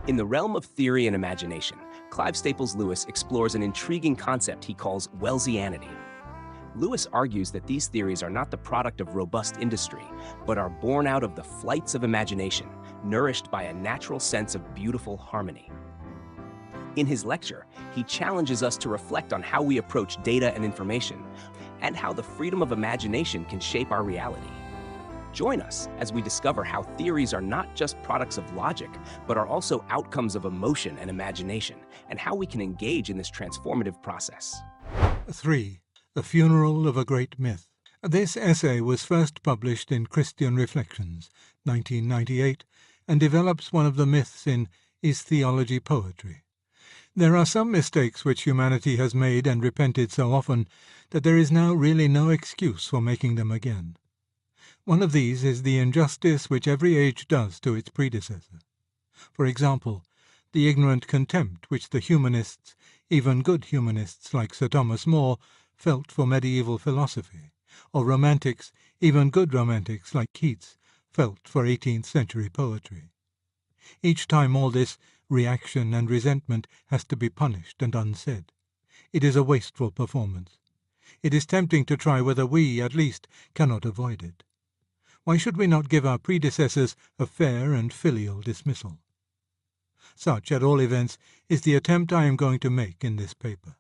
In the realm of theory and imagination, Clive Staples Lewis explores an intriguing concept he calls Wellesianity. Lewis argues that these theories are not the product of robust industry, but are born out of the flights of imagination, nourished by a natural sense of beautiful harmony. In his lecture, he challenges us to reflect on how we approach data and information, and how the freedom of imagination can shape our reality. Join us as we discover how theories are not just products of logic, but are also outcomes of emotion and imagination, and how we can engage in this transformative process. 3. The Funeral of a Great Myth. This essay was first published in Christian Reflections, 1998, and develops one of the myths in Is Theology Poetry? There are some mistakes which humanity has made and repented so often that there is now really no excuse for making them again. One of these is the injustice which every age does to its predecessor. For example, the ignorant contempt which the humanists, even good humanists like Sir Thomas More, felt for medieval philosophy, or romantics, even good romantics like Keats, felt for 18th century poetry. Each time all this reaction and resentment has to be punished and unsaid. It is a wasteful performance. It is tempting to try whether we, at least, cannot avoid it. Why should we not give our predecessors a fair and filial dismissal? Such, at all events, is the attempt I am going to make in this paper.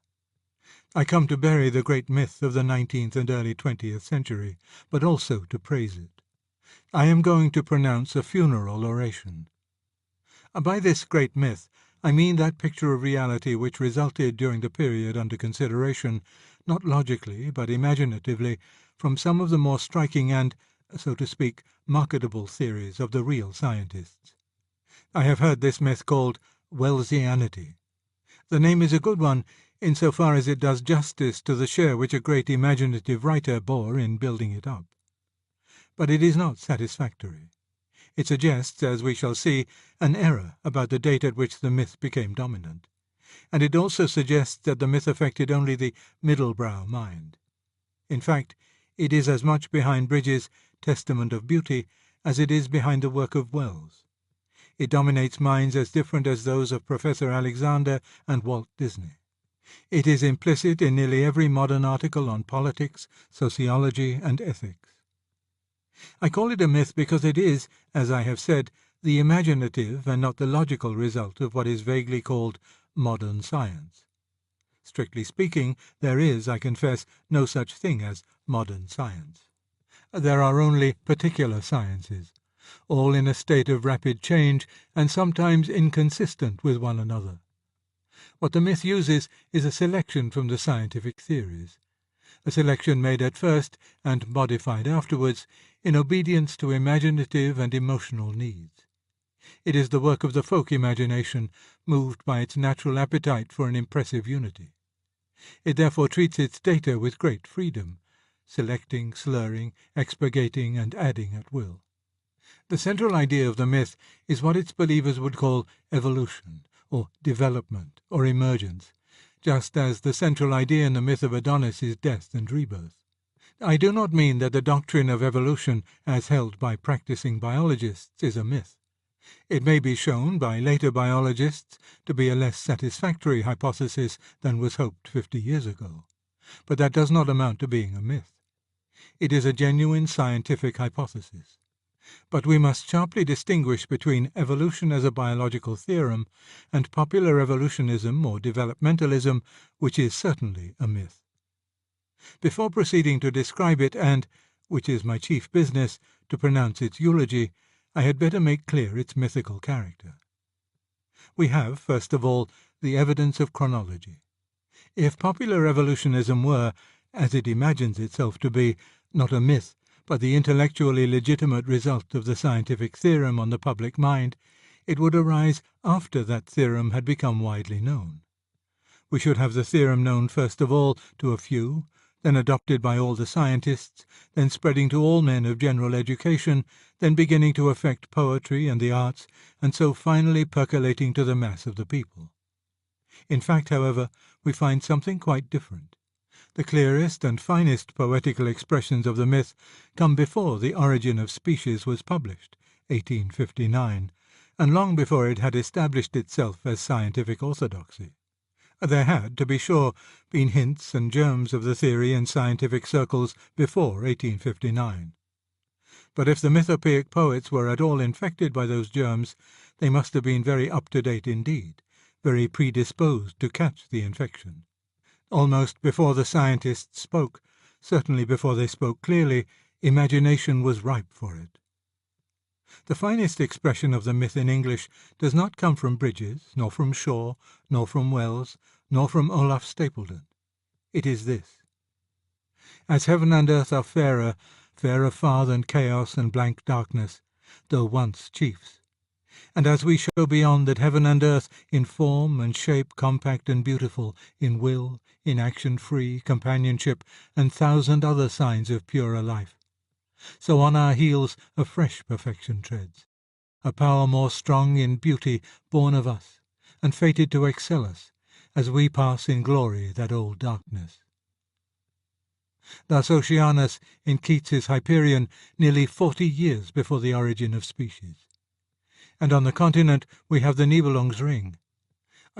I come to bury the great myth of the 19th and early 20th century, but also to praise it. I am going to pronounce a funeral oration. By this great myth, I mean that picture of reality which resulted during the period under consideration, not logically, but imaginatively, from some of the more striking and, so to speak, marketable theories of the real scientists. I have heard this myth called Wellesianity. The name is a good one insofar as it does justice to the share which a great imaginative writer bore in building it up. But it is not satisfactory. It suggests, as we shall see, an error about the date at which the myth became dominant, and it also suggests that the myth affected only the middle-brow mind. In fact, it is as much behind Bridges' Testament of Beauty as it is behind the work of Wells. It dominates minds as different as those of Professor Alexander and Walt Disney. It is implicit in nearly every modern article on politics, sociology, and ethics. I call it a myth because it is, as I have said, the imaginative and not the logical result of what is vaguely called modern science. Strictly speaking, there is, I confess, no such thing as modern science. There are only particular sciences, all in a state of rapid change and sometimes inconsistent with one another. What the myth uses is a selection from the scientific theories, a selection made at first and modified afterwards in obedience to imaginative and emotional needs. It is the work of the folk imagination, moved by its natural appetite for an impressive unity. It therefore treats its data with great freedom, selecting, slurring, expurgating, and adding at will. The central idea of the myth is what its believers would call evolution, or development, or emergence, just as the central idea in the myth of Adonis is death and rebirth. I do not mean that the doctrine of evolution, as held by practicing biologists, is a myth. It may be shown by later biologists to be a less satisfactory hypothesis than was hoped 50 years ago, but that does not amount to being a myth. It is a genuine scientific hypothesis. But we must sharply distinguish between evolution as a biological theorem and popular evolutionism or developmentalism, which is certainly a myth. Before proceeding to describe it and, which is my chief business, to pronounce its eulogy, I had better make clear its mythical character. We have, first of all, the evidence of chronology. If popular evolutionism were, as it imagines itself to be, not a myth, but the intellectually legitimate result of the scientific theorem on the public mind, it would arise after that theorem had become widely known. We should have the theorem known first of all to a few, then adopted by all the scientists, then spreading to all men of general education, then beginning to affect poetry and the arts, and so finally percolating to the mass of the people. In fact, however, we find something quite different. The clearest and finest poetical expressions of the myth come before The Origin of Species was published, 1859, and long before it had established itself as scientific orthodoxy. There had, to be sure, been hints and germs of the theory in scientific circles before 1859. But if the mythopoeic poets were at all infected by those germs, they must have been very up-to-date indeed, very predisposed to catch the infection. Almost before the scientists spoke, certainly before they spoke clearly, imagination was ripe for it. The finest expression of the myth in English does not come from Bridges, nor from Shaw, nor from Wells, nor from Olaf Stapledon. It is this: as heaven and earth are fairer, fairer far than chaos and blank darkness, though once chiefs, and as we show beyond that heaven and earth, in form and shape compact and beautiful, in will, in action free, companionship, and thousand other signs of purer life, so on our heels a fresh perfection treads, a power more strong in beauty born of us, and fated to excel us, as we pass in glory that old darkness. Thus Oceanus in Keats's Hyperion, nearly 40 years before the origin of species. And on the continent we have the Nibelung's Ring.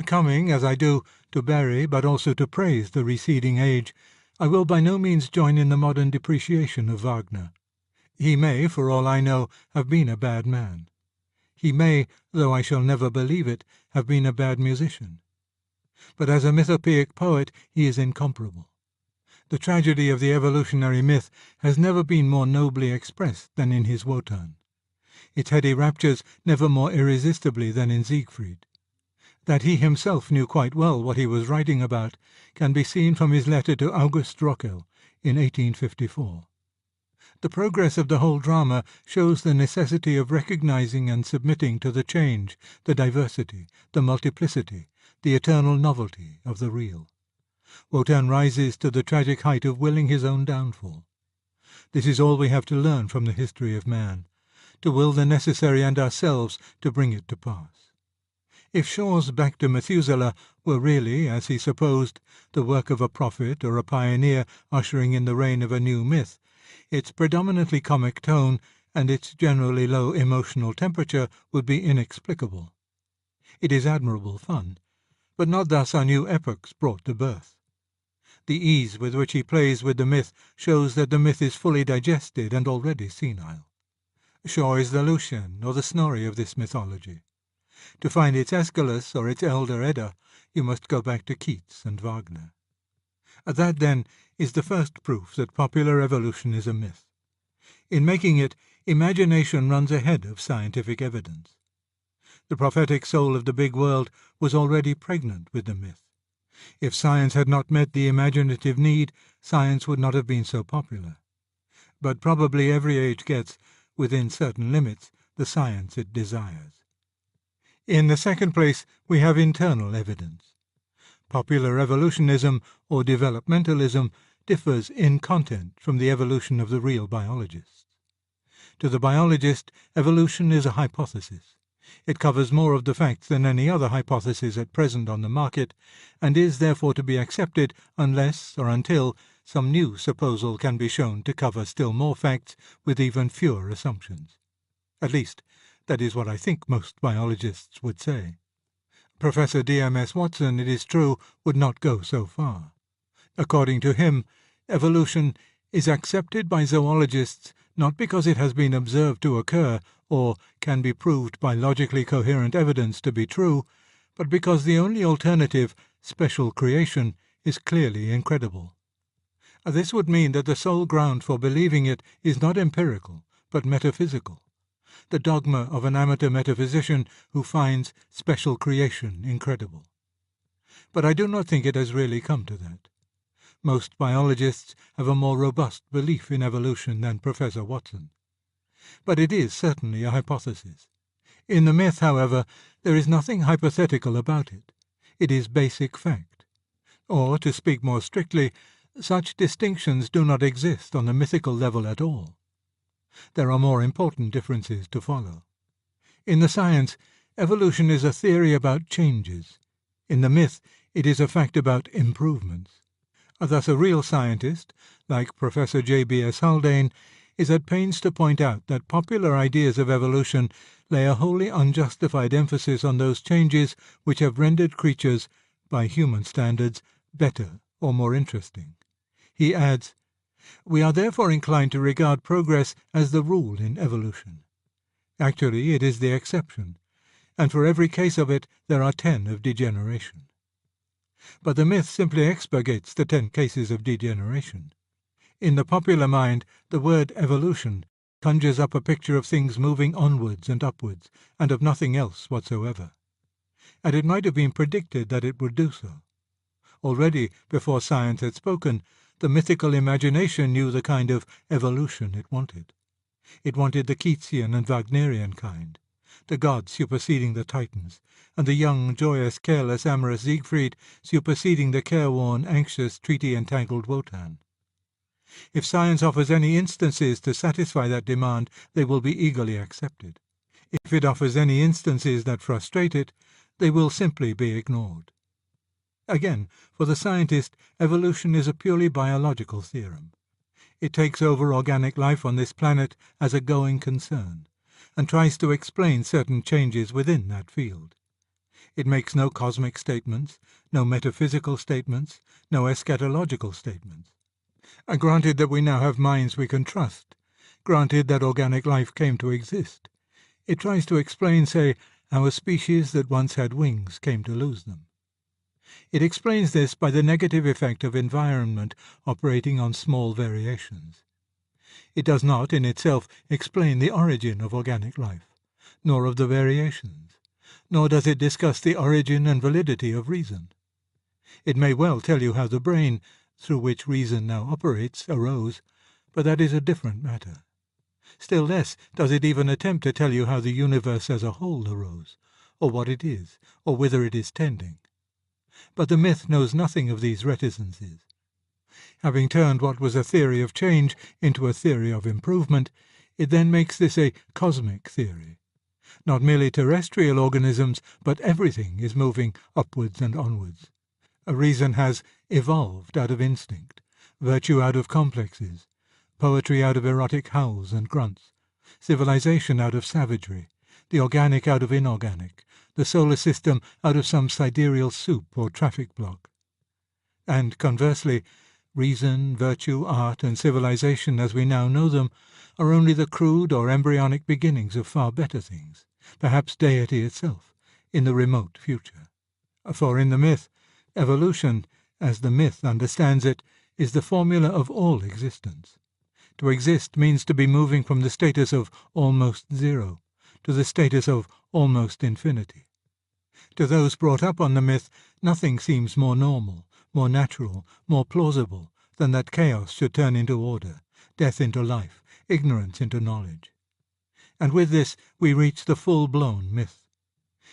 Coming, as I do, to bury but also to praise the receding age, I will by no means join in the modern depreciation of Wagner. He may, for all I know, have been a bad man. He may, though I shall never believe it, have been a bad musician. But as a mythopoeic poet he is incomparable. The tragedy of the evolutionary myth has never been more nobly expressed than in his Wotan. Its heady raptures never more irresistibly than in Siegfried. That he himself knew quite well what he was writing about can be seen from his letter to August Rockel in 1854. The progress of the whole drama shows the necessity of recognizing and submitting to the change, the diversity, the multiplicity, the eternal novelty of the real. Wotan rises to the tragic height of willing his own downfall. This is all we have to learn from the history of man, to will the necessary and ourselves to bring it to pass. If Shaw's Back to Methuselah were really, as he supposed, the work of a prophet or a pioneer ushering in the reign of a new myth, its predominantly comic tone and its generally low emotional temperature would be inexplicable. It is admirable fun, but not thus are new epochs brought to birth. The ease with which he plays with the myth shows that the myth is fully digested and already senile. Shaw is the Lucian or the Snorri of this mythology. To find its Aeschylus or its Elder Edda, you must go back to Keats and Wagner. That, then, is the first proof that popular evolution is a myth. In making it, imagination runs ahead of scientific evidence. The prophetic soul of the big world was already pregnant with the myth. If science had not met the imaginative need, science would not have been so popular. But probably every age gets, within certain limits, the science it desires. In the second place, we have internal evidence. Popular evolutionism, or developmentalism, differs in content from the evolution of the real biologists. To the biologist, evolution is a hypothesis. It covers more of the facts than any other hypothesis at present on the market, and is therefore to be accepted unless or until some new supposal can be shown to cover still more facts with even fewer assumptions. At least, that is what I think most biologists would say. Professor D.M.S. Watson, it is true, would not go so far. According to him, evolution is accepted by zoologists not because it has been observed to occur or can be proved by logically coherent evidence to be true, but because the only alternative, special creation, is clearly incredible. This would mean that the sole ground for believing it is not empirical, but metaphysical, the dogma of an amateur metaphysician who finds special creation incredible. But I do not think it has really come to that. Most biologists have a more robust belief in evolution than Professor Watson. But it is certainly a hypothesis. In the myth, however, there is nothing hypothetical about it. It is basic fact. Or, to speak more strictly, such distinctions do not exist on the mythical level at all. There are more important differences to follow. In the science, evolution is a theory about changes. In the myth, it is a fact about improvements. Thus a real scientist, like Professor J.B.S. Haldane, is at pains to point out that popular ideas of evolution lay a wholly unjustified emphasis on those changes which have rendered creatures, by human standards, better or more interesting. He adds, "We are therefore inclined to regard progress as the rule in evolution. Actually, it is the exception, and for every case of it there are 10 of degeneration." But the myth simply expurgates the 10 cases of degeneration. In the popular mind, the word evolution conjures up a picture of things moving onwards and upwards, and of nothing else whatsoever. And it might have been predicted that it would do so. Already, before science had spoken, the mythical imagination knew the kind of evolution it wanted. It wanted the Keatsian and Wagnerian kind, the gods superseding the Titans, and the young, joyous, careless, amorous Siegfried superseding the careworn, anxious, treaty-entangled Wotan. If science offers any instances to satisfy that demand, they will be eagerly accepted. If it offers any instances that frustrate it, they will simply be ignored. Again, for the scientist, evolution is a purely biological theorem. It takes over organic life on this planet as a going concern, and tries to explain certain changes within that field. It makes no cosmic statements, no metaphysical statements, no eschatological statements. Granted that we now have minds we can trust, granted that organic life came to exist, it tries to explain, say, how a species that once had wings came to lose them. It explains this by the negative effect of environment operating on small variations. It does not, in itself, explain the origin of organic life, nor of the variations, nor does it discuss the origin and validity of reason. It may well tell you how the brain, through which reason now operates, arose, but that is a different matter. Still less does it even attempt to tell you how the universe as a whole arose, or what it is, or whither it is tending. But the myth knows nothing of these reticences. Having turned what was a theory of change into a theory of improvement, it then makes this a cosmic theory. Not merely terrestrial organisms, but everything is moving upwards and onwards. A reason has evolved out of instinct, virtue out of complexes, poetry out of erotic howls and grunts, civilization out of savagery, the organic out of inorganic, the solar system out of some sidereal soup or traffic block. And conversely, reason, virtue, art, and civilization as we now know them are only the crude or embryonic beginnings of far better things, perhaps deity itself, in the remote future. For in the myth, evolution, as the myth understands it, is the formula of all existence. To exist means to be moving from the status of almost zero to the status of almost infinity. To those brought up on the myth, nothing seems more normal, more natural, more plausible than that chaos should turn into order, death into life, ignorance into knowledge. And with this we reach the full-blown myth.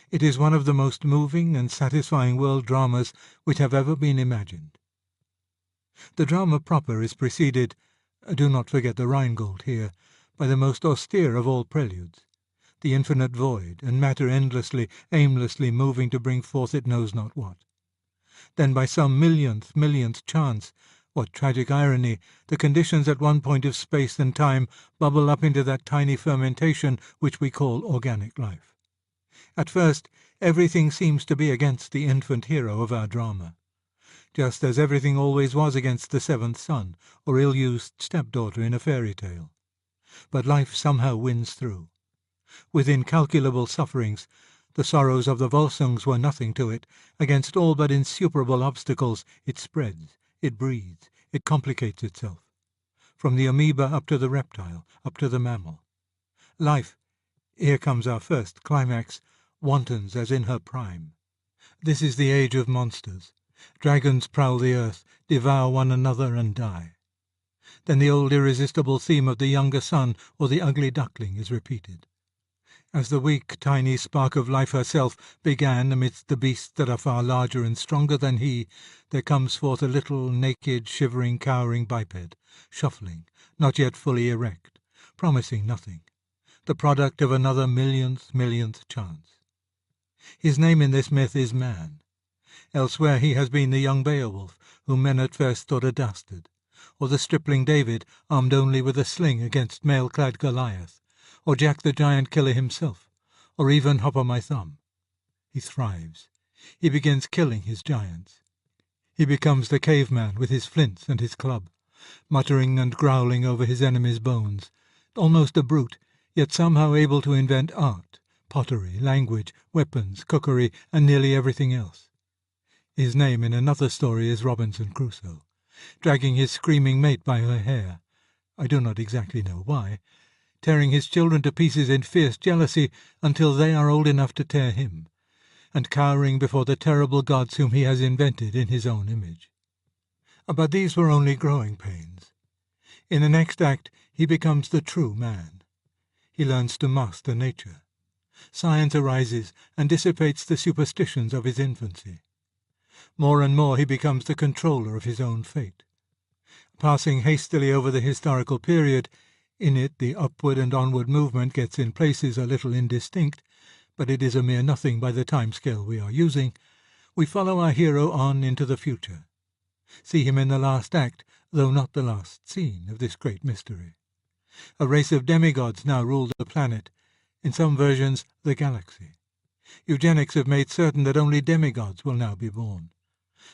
It is one of the most moving and satisfying world dramas which have ever been imagined. The drama proper is preceded, do not forget the Rheingold here, by the most austere of all preludes, the infinite void and matter endlessly, aimlessly moving to bring forth it knows not what. Then by some millionth chance, what tragic irony, the conditions at one point of space and time bubble up into that tiny fermentation which we call organic life. At first, everything seems to be against the infant hero of our drama, just as everything always was against the seventh son or ill-used stepdaughter in a fairy tale. But life somehow wins through. With incalculable sufferings, the sorrows of the Volsungs were nothing to it. Against all but insuperable obstacles, it spreads, it breeds, it complicates itself. From the amoeba up to the reptile, up to the mammal. Life, here comes our first climax, wantons as in her prime. This is the age of monsters. Dragons prowl the earth, devour one another and die. Then the old irresistible theme of the younger son or the ugly duckling is repeated. As the weak, tiny spark of life herself began amidst the beasts that are far larger and stronger than he, there comes forth a little, naked, shivering, cowering biped, shuffling, not yet fully erect, promising nothing, the product of another millionth chance. His name in this myth is Man. Elsewhere he has been the young Beowulf, whom men at first thought a dastard, or the stripling David armed only with a sling against mail-clad Goliath, or Jack the Giant Killer himself, or even Hop o' My Thumb. He thrives. He begins killing his giants. He becomes the caveman with his flints and his club, muttering and growling over his enemy's bones, almost a brute, yet somehow able to invent art, pottery, language, weapons, cookery, and nearly everything else. His name in another story is Robinson Crusoe, dragging his screaming mate by her hair, I do not exactly know why, tearing his children to pieces in fierce jealousy until they are old enough to tear him, and cowering before the terrible gods whom he has invented in his own image. But these were only growing pains. In the next act he becomes the true man. He learns to master nature. Science arises and dissipates the superstitions of his infancy. More and more he becomes the controller of his own fate. Passing hastily over the historical period, in it the upward and onward movement gets in places a little indistinct, but it is a mere nothing by the time scale we are using, we follow our hero on into the future. See him in the last act, though not the last scene, of this great mystery. A race of demigods now rule the planet, in some versions the galaxy. Eugenics have made certain that only demigods will now be born.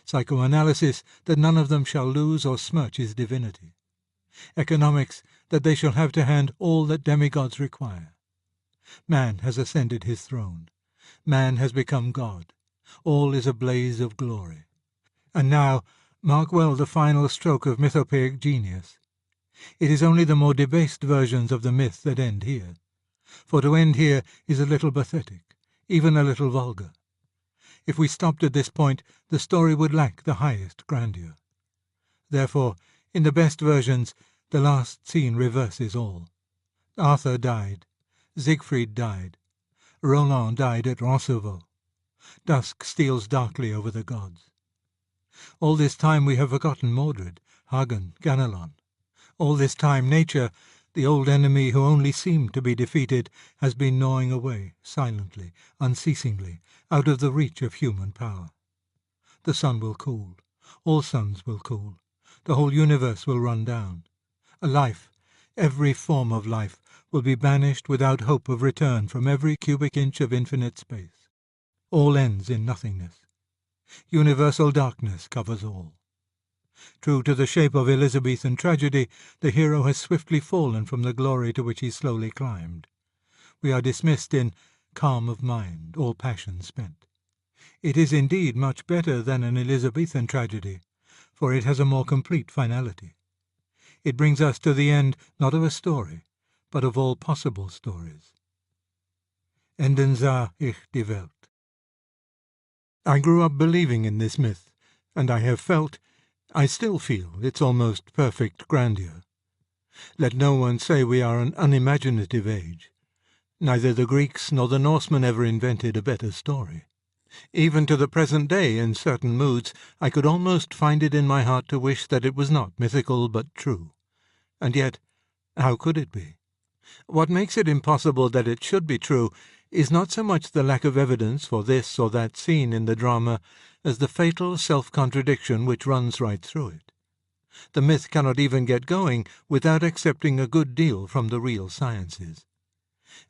Psychoanalysis, that none of them shall lose or smirch his divinity. Economics, that they shall have to hand all that demigods require. Man has ascended his throne. Man has become God. All is a blaze of glory. And now, mark well the final stroke of mythopoeic genius. It is only the more debased versions of the myth that end here. For to end here is a little pathetic, even a little vulgar. If we stopped at this point, the story would lack the highest grandeur. Therefore, in the best versions, the last scene reverses all. Arthur died. Siegfried died. Roland died at Roncevaux. Dusk steals darkly over the gods. All this time we have forgotten Mordred, Hagen, Ganelon. All this time nature, the old enemy who only seemed to be defeated, has been gnawing away, silently, unceasingly, out of the reach of human power. The sun will cool. All suns will cool. The whole universe will run down. A life, every form of life, will be banished without hope of return from every cubic inch of infinite space. All ends in nothingness. Universal darkness covers all. True to the shape of Elizabethan tragedy, the hero has swiftly fallen from the glory to which he slowly climbed. We are dismissed in calm of mind, all passion spent. It is indeed much better than an Elizabethan tragedy, for it has a more complete finality. It brings us to the end not of a story, but of all possible stories. Enden sah ich die Welt. I grew up believing in this myth, and I have felt, I still feel, its almost perfect grandeur. Let no one say we are an unimaginative age. Neither the Greeks nor the Norsemen ever invented a better story. Even to the present day, in certain moods, I could almost find it in my heart to wish that it was not mythical but true. And yet, how could it be? What makes it impossible that it should be true is not so much the lack of evidence for this or that scene in the drama as the fatal self-contradiction which runs right through it. The myth cannot even get going without accepting a good deal from the real sciences.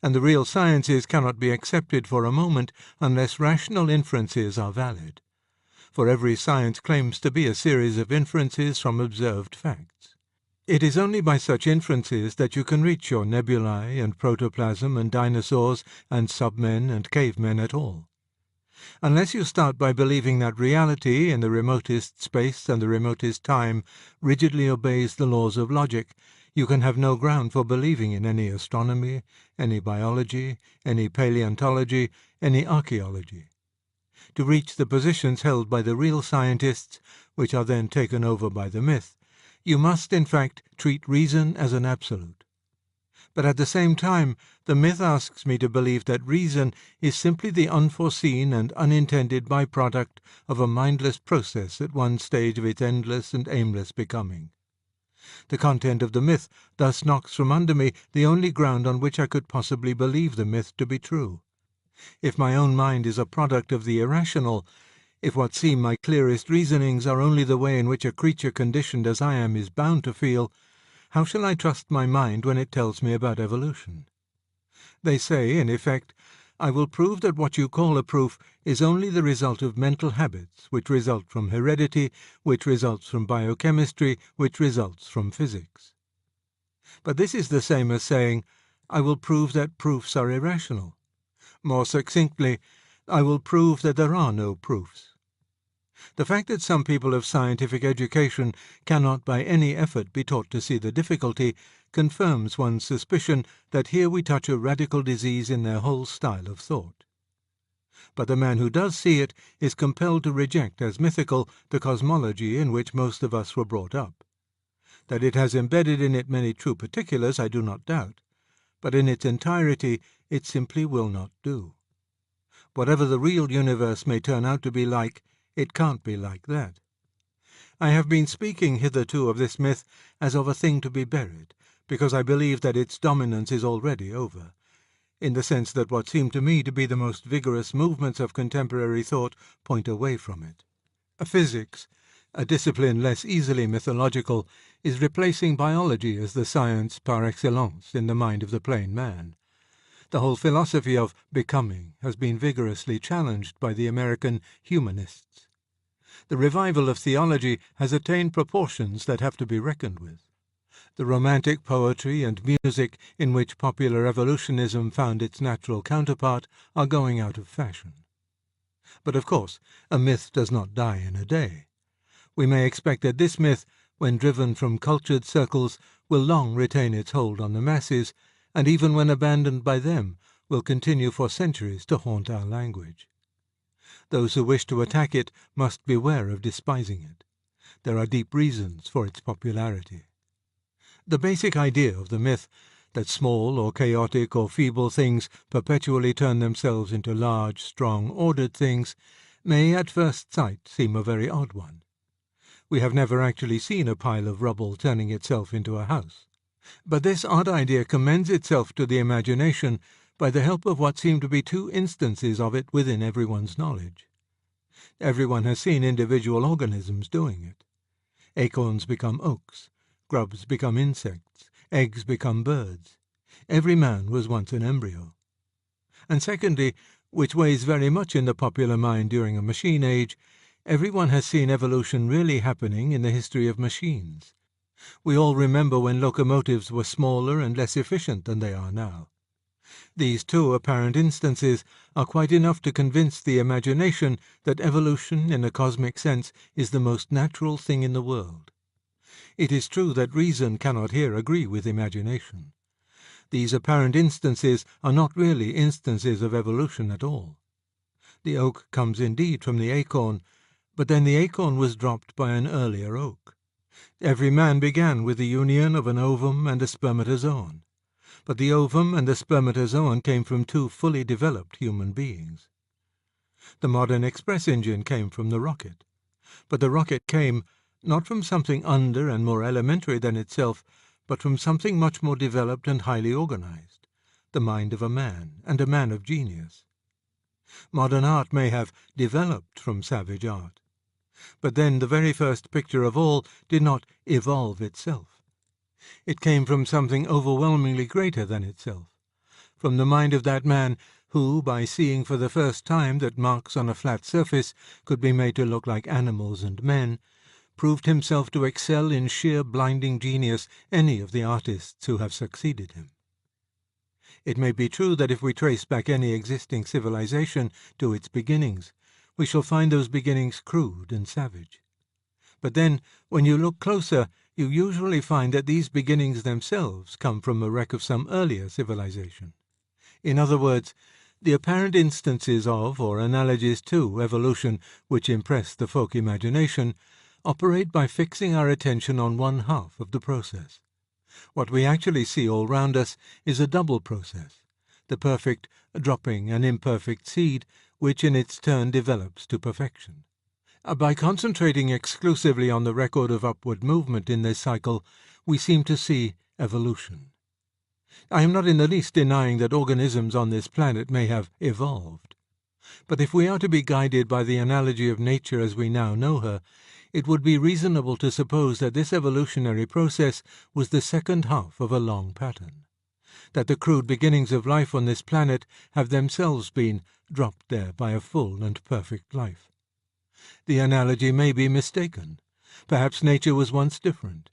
And the real sciences cannot be accepted for a moment unless rational inferences are valid. For every science claims to be a series of inferences from observed facts. It is only by such inferences that you can reach your nebulae and protoplasm and dinosaurs and submen and cavemen at all. Unless you start by believing that reality in the remotest space and the remotest time rigidly obeys the laws of logic, you can have no ground for believing in any astronomy, any biology, any paleontology, any archaeology. To reach the positions held by the real scientists, which are then taken over by the myth, you must, in fact, treat reason as an absolute. But at the same time, the myth asks me to believe that reason is simply the unforeseen and unintended byproduct of a mindless process at one stage of its endless and aimless becoming. The content of the myth thus knocks from under me the only ground on which I could possibly believe the myth to be true. If my own mind is a product of the irrational, If what seem my clearest reasonings are only the way in which a creature conditioned as I am is bound to feel, how shall I trust my mind when it tells me about evolution? They say, in effect, I will prove that what you call a proof is only the result of mental habits, which result from heredity, which results from biochemistry, which results from physics. But this is the same as saying, I will prove that proofs are irrational. More succinctly, I will prove that there are no proofs. The fact that some people of scientific education cannot by any effort be taught to see the difficulty confirms one's suspicion that here we touch a radical disease in their whole style of thought. But the man who does see it is compelled to reject as mythical the cosmology in which most of us were brought up. That it has embedded in it many true particulars I do not doubt, but in its entirety it simply will not do. Whatever the real universe may turn out to be like, it can't be like that. I have been speaking hitherto of this myth as of a thing to be buried, because I believe that its dominance is already over, in the sense that what seem to me to be the most vigorous movements of contemporary thought point away from it. Physics, a discipline less easily mythological, is replacing biology as the science par excellence in the mind of the plain man. The whole philosophy of becoming has been vigorously challenged by the American humanists. The revival of theology has attained proportions that have to be reckoned with. The romantic poetry and music in which popular evolutionism found its natural counterpart are going out of fashion. But of course, a myth does not die in a day. We may expect that this myth, when driven from cultured circles, will long retain its hold on the masses, and even when abandoned by them, will continue for centuries to haunt our language. Those who wish to attack it must beware of despising it. There are deep reasons for its popularity. The basic idea of the myth, that small or chaotic or feeble things perpetually turn themselves into large, strong, ordered things, may at first sight seem a very odd one. We have never actually seen a pile of rubble turning itself into a house. But this odd idea commends itself to the imagination by the help of what seem to be two instances of it within everyone's knowledge. Everyone has seen individual organisms doing it. Acorns become oaks, grubs become insects, eggs become birds. Every man was once an embryo. And secondly, which weighs very much in the popular mind during a machine age, everyone has seen evolution really happening in the history of machines. We all remember when locomotives were smaller and less efficient than they are now. These two apparent instances are quite enough to convince the imagination that evolution, in a cosmic sense, is the most natural thing in the world. It is true that reason cannot here agree with imagination. These apparent instances are not really instances of evolution at all. The oak comes indeed from the acorn, but then the acorn was dropped by an earlier oak. Every man began with the union of an ovum and a spermatozoon, but the ovum and the spermatozoon came from two fully developed human beings. The modern express engine came from the rocket, but the rocket came not from something under and more elementary than itself, but from something much more developed and highly organized, the mind of a man, and a man of genius. Modern art may have developed from savage art, but then the very first picture of all did not evolve itself. It came from something overwhelmingly greater than itself, from the mind of that man who, by seeing for the first time that marks on a flat surface could be made to look like animals and men, proved himself to excel in sheer blinding genius any of the artists who have succeeded him. It may be true that if we trace back any existing civilization to its beginnings, we shall find those beginnings crude and savage. But then, when you look closer, you usually find that these beginnings themselves come from a wreck of some earlier civilization. In other words, the apparent instances of, or analogies to, evolution which impress the folk imagination operate by fixing our attention on one half of the process. What we actually see all round us is a double process, the perfect dropping an imperfect seed, which in its turn develops to perfection. By concentrating exclusively on the record of upward movement in this cycle, we seem to see evolution. I am not in the least denying that organisms on this planet may have evolved. But if we are to be guided by the analogy of nature as we now know her, it would be reasonable to suppose that this evolutionary process was the second half of a long pattern, that the crude beginnings of life on this planet have themselves been dropped there by a full and perfect life. The analogy may be mistaken. Perhaps nature was once different.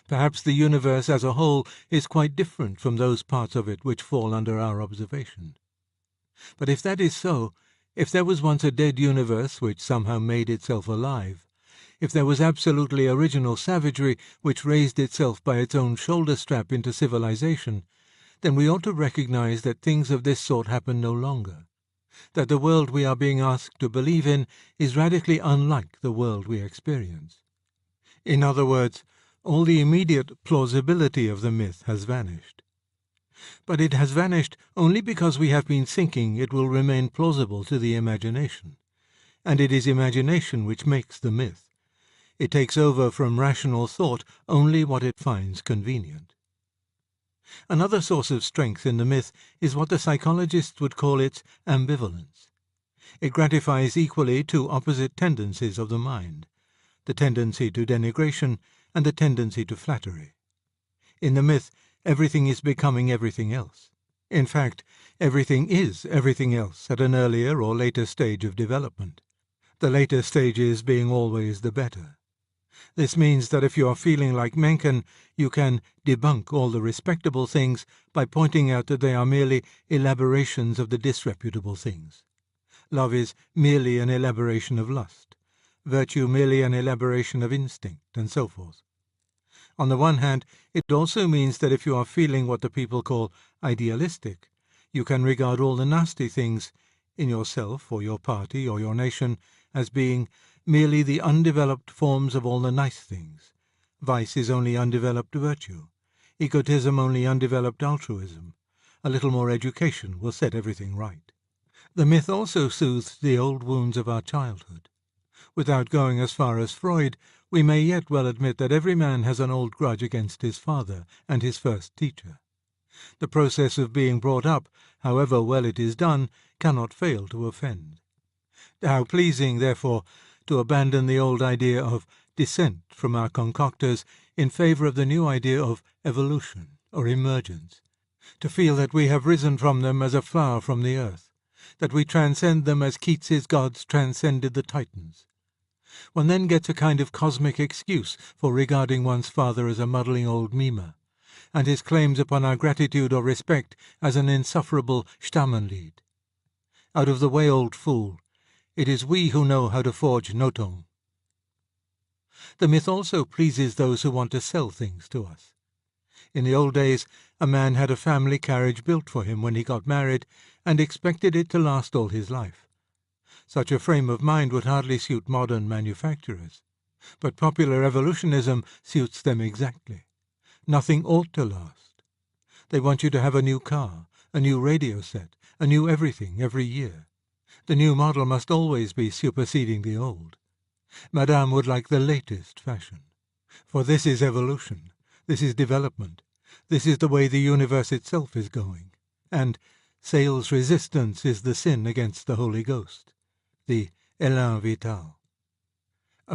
Perhaps the universe as a whole is quite different from those parts of it which fall under our observation. But if that is so, if there was once a dead universe which somehow made itself alive, if there was absolutely original savagery which raised itself by its own shoulder-strap into civilization, then we ought to recognize that things of this sort happen no longer, that the world we are being asked to believe in is radically unlike the world we experience. In other words, all the immediate plausibility of the myth has vanished. But it has vanished only because we have been thinking it will remain plausible to the imagination, and it is imagination which makes the myth. It takes over from rational thought only what it finds convenient. Another source of strength in the myth is what the psychologists would call its ambivalence. It gratifies equally two opposite tendencies of the mind, the tendency to denigration and the tendency to flattery. In the myth, everything is becoming everything else. In fact, everything is everything else at an earlier or later stage of development, the later stages being always the better. This means that if you are feeling like Mencken, you can debunk all the respectable things by pointing out that they are merely elaborations of the disreputable things. Love is merely an elaboration of lust, virtue merely an elaboration of instinct, and so forth. On the one hand, it also means that if you are feeling what the people call idealistic, you can regard all the nasty things in yourself or your party or your nation as being merely the undeveloped forms of all the nice things. Vice is only undeveloped virtue, egotism only undeveloped altruism. A little more education will set everything right. The myth also soothes the old wounds of our childhood. Without going as far as Freud, we may yet well admit that every man has an old grudge against his father and his first teacher. The process of being brought up, however well it is done, cannot fail to offend. How pleasing, therefore, to abandon the old idea of descent from our concoctors in favour of the new idea of evolution or emergence, to feel that we have risen from them as a flower from the earth, that we transcend them as Keats's gods transcended the Titans. One then gets a kind of cosmic excuse for regarding one's father as a muddling old Mime, and his claims upon our gratitude or respect as an insufferable Stammenlied. Out of the way, old fool. It is we who know how to forge Nothung. The myth also pleases those who want to sell things to us. In the old days, a man had a family carriage built for him when he got married and expected it to last all his life. Such a frame of mind would hardly suit modern manufacturers, but popular evolutionism suits them exactly. Nothing ought to last. They want you to have a new car, a new radio set, a new everything every year. The new model must always be superseding the old. Madame would like the latest fashion. For this is evolution, this is development, this is the way the universe itself is going. And sales resistance is the sin against the Holy Ghost, the élan vital.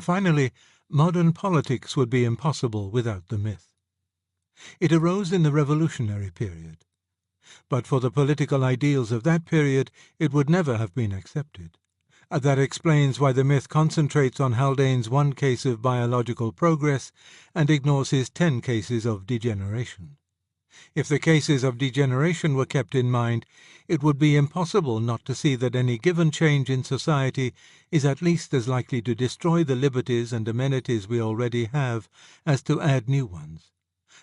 Finally, modern politics would be impossible without the myth. It arose in the revolutionary period. But for the political ideals of that period, it would never have been accepted. That explains why the myth concentrates on Haldane's one case of biological progress and ignores his 10 cases of degeneration. If the cases of degeneration were kept in mind, it would be impossible not to see that any given change in society is at least as likely to destroy the liberties and amenities we already have as to add new ones,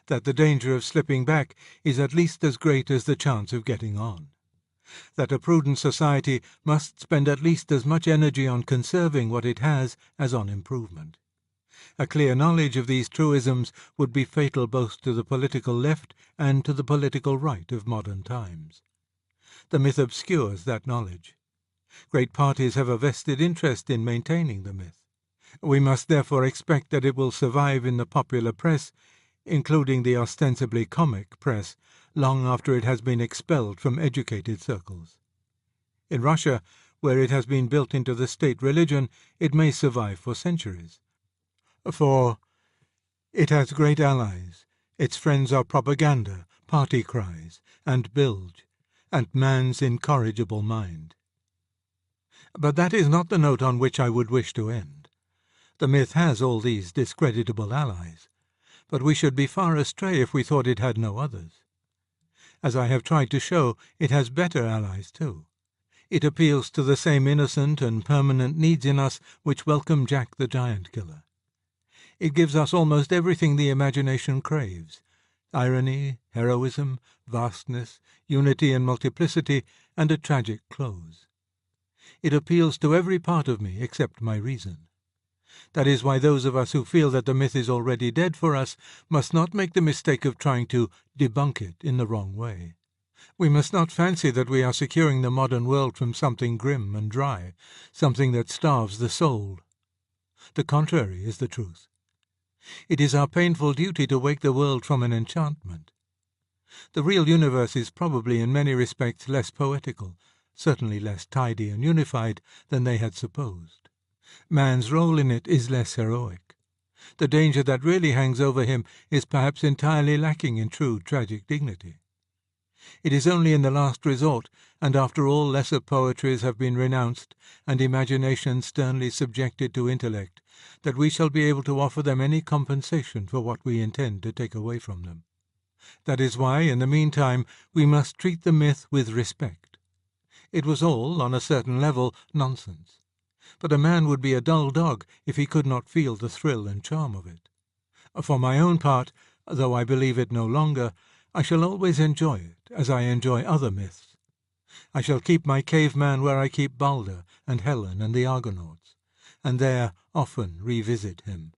that the danger of slipping back is at least as great as the chance of getting on, that a prudent society must spend at least as much energy on conserving what it has as on improvement. A clear knowledge of these truisms would be fatal both to the political left and to the political right of modern times. The myth obscures that knowledge. Great parties have a vested interest in maintaining the myth. We must therefore expect that it will survive in the popular press, including the ostensibly comic press, long after it has been expelled from educated circles. In Russia, where it has been built into the state religion, it may survive for centuries. For it has great allies. Its friends are propaganda, party cries, and bilge, and man's incorrigible mind. But that is not the note on which I would wish to end. The myth has all these discreditable allies, but we should be far astray if we thought it had no others. As I have tried to show, it has better allies too. It appeals to the same innocent and permanent needs in us which welcome Jack the Giant Killer. It gives us almost everything the imagination craves: irony, heroism, vastness, unity and multiplicity, and a tragic close. It appeals to every part of me except my reason. That is why those of us who feel that the myth is already dead for us must not make the mistake of trying to debunk it in the wrong way. We must not fancy that we are securing the modern world from something grim and dry, something that starves the soul. The contrary is the truth. It is our painful duty to wake the world from an enchantment. The real universe is probably in many respects less poetical, certainly less tidy and unified than they had supposed. Man's role in it is less heroic. The danger that really hangs over him is perhaps entirely lacking in true tragic dignity. It is only in the last resort, and after all lesser poetries have been renounced and imagination sternly subjected to intellect, that we shall be able to offer them any compensation for what we intend to take away from them. That is why, in the meantime, we must treat the myth with respect. It was all, on a certain level, nonsense. But a man would be a dull dog if he could not feel the thrill and charm of it. For my own part, though I believe it no longer, I shall always enjoy it, as I enjoy other myths. I shall keep my caveman where I keep Balder and Helen and the Argonauts, and there often revisit him.